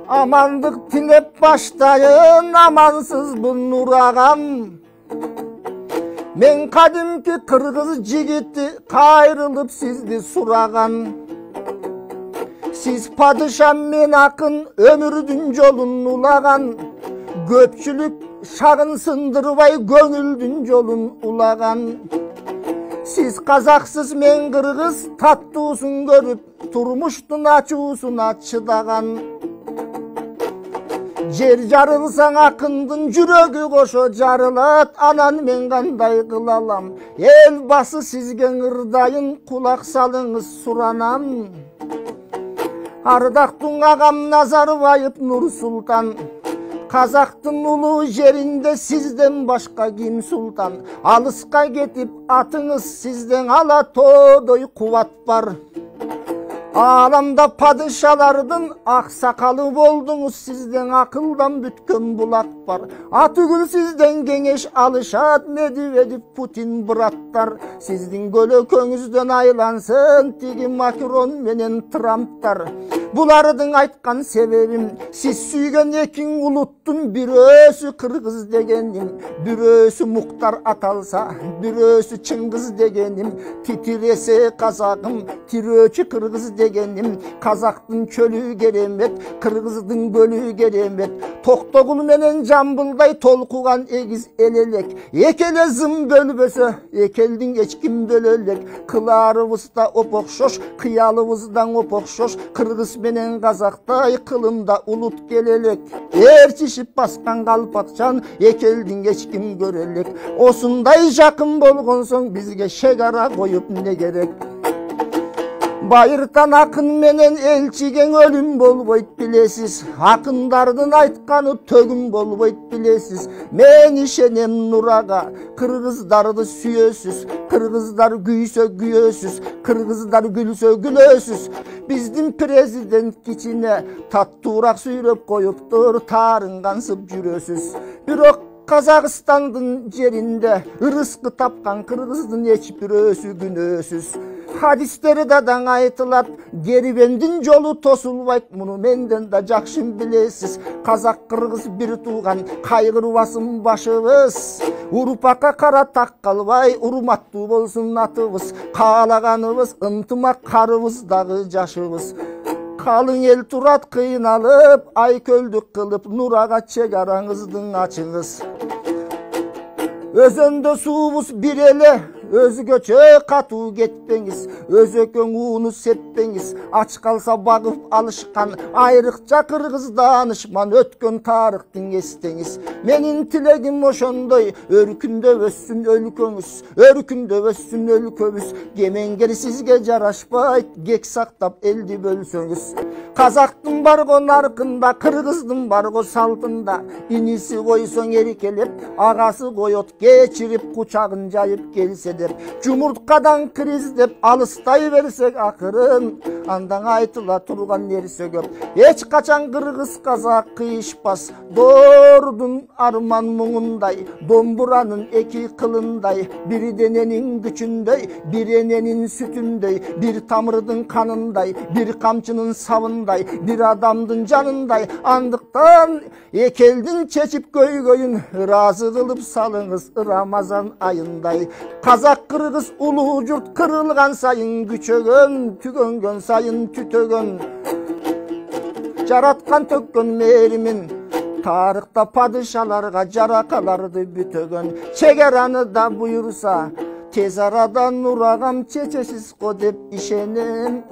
Amanlık tilep başlayın, amansız bu Nur ağam. Men kadimki Kırgız jigiti kayrılıp sizdi suragan. Siz padişam men akın ömürdün jolun ulagan. Köpçülük şagın sındırбай көңүлдүн жолун улаган. Siz kazaksız men Kırgız tattууsun görüp turmuştun açuusuna çıdagan. Jer jarılsaң akындın жүрөгү кошо жарылат. Анан мен кандай кылалам? Эл басы сизге ырдайын, кулак салыңыз суранам. Ардактың агам Назарбаев Нурсултан. Казактын улуу жеринде сизден башка ким султан? Алыска кетип атыңыз сизден ала тоодой кубат бар. Аламда падышалардын аксакалы болдуңуз, сизден акылдан бүткөн булак бар. Атүгүл сизден кеңеш алышат, Медведев Путин браттар. Сиздин көлөкөңүздөн айлансын тиги Макрон менен Трамптар. Булардын айткан себебим, сиз сүйгөн экиң улуттун бирөөсү Кыргыз дегеним, бирөөсү Муктар аталса, бирөөсү Чыңгыз дегеним. Титиресе казагым, тирөөчү Кыргыз дегеним. Казактын чөлү керемет, Кыргыздын көлү керемет. Токтогул менен Жамбылдай толкуган эгиз элелек. Экеле зым бөлбөсө, экелдин эч ким бөлө элек. Кыларыбыз да опокшош, кыялыбыздан опокшош. Кыргыз менен казактай кылымда улут келелек. Эрчишип баскан калпатчан, экелдин эч ким көрө элек. Осундай жакын болгон соң бизге шегара коюп не керек? Байыртан акын менен элчиген өлүм болбойт билесиз. Акындардын айтканы төгүм болбойт билесиз. Мен ишенем Нурага, кыргыздарды сүйөсүз. Кыргыздар күйсө күйөсүз, кыргыздар күлсө күлөсүз. Биздин президент кичине таттуураак сүйлөп коюптур, таарынгансып жүрөсүз. Бирок Казакстандын жеринде ырыскы тапкан кыргыздын эч бирөөсү күнөөсүз. Хадистери дадаң айтылат, кербендин жолу тосулбайт, муну менден да жакшы билесиз. Казак кыргыз бир тууган, кайгырбасын башыбыз. Урпакка кара так калбай, урматтуу болсун атыбыз. Каалаганыбыз ынтымак, карыбыз дагы жашыбыз. Калың эл турат кыйналып, айкөлдүк кылып, Нурага чегараңыздың ачыңыз. Өзөндө суубуз бир эле, өзгөчө катуу кетпеңиз. Өзөкөң ууну сеппеңиз. Ач калса багып алышкан, айрыкча кыргыз даанышман өткөн тарыхтын эстеңиз. Менин тилегим ошондой, өркүндөп өссүн өлкөңүз, өркүндөп өссүн өлкөбүз. Кемеңгер сизге жарашпайт, кек сактап элди бөлсөңүз. Казактын барго наркында, кыргыздын барго салтында. Иниси койсоң эркелеп, агасы коет кечирип, кучагын жайып келсе деп. Жумурткадан кириз деп алыстай берсек акырын, андан айтыла турган нерсе көп. Эч качан кыргыз казак кыйышпас, доордун арман муңундай, домбуранын эки кылындай. Бир дененин күчүндөй, бир эненин сүтүндөй, бир тамырдын канындай, бир камчынын сабындай, бир адамдын жанындай. Андыктан экелдин чечип көйгөйүн ыраазы кылып салыңыз Рамазан айындай. Казак кыргыз улуу журт кырылган сайын күчөгөн, түгөнгөн сайын түтөгөн. Жараткан төккөн мээримин, тарыхта падышаларга жаракаларды бүтөгөн. Чегараны да буйрса, тез арада Нурагам чечесиз го деп ишенем.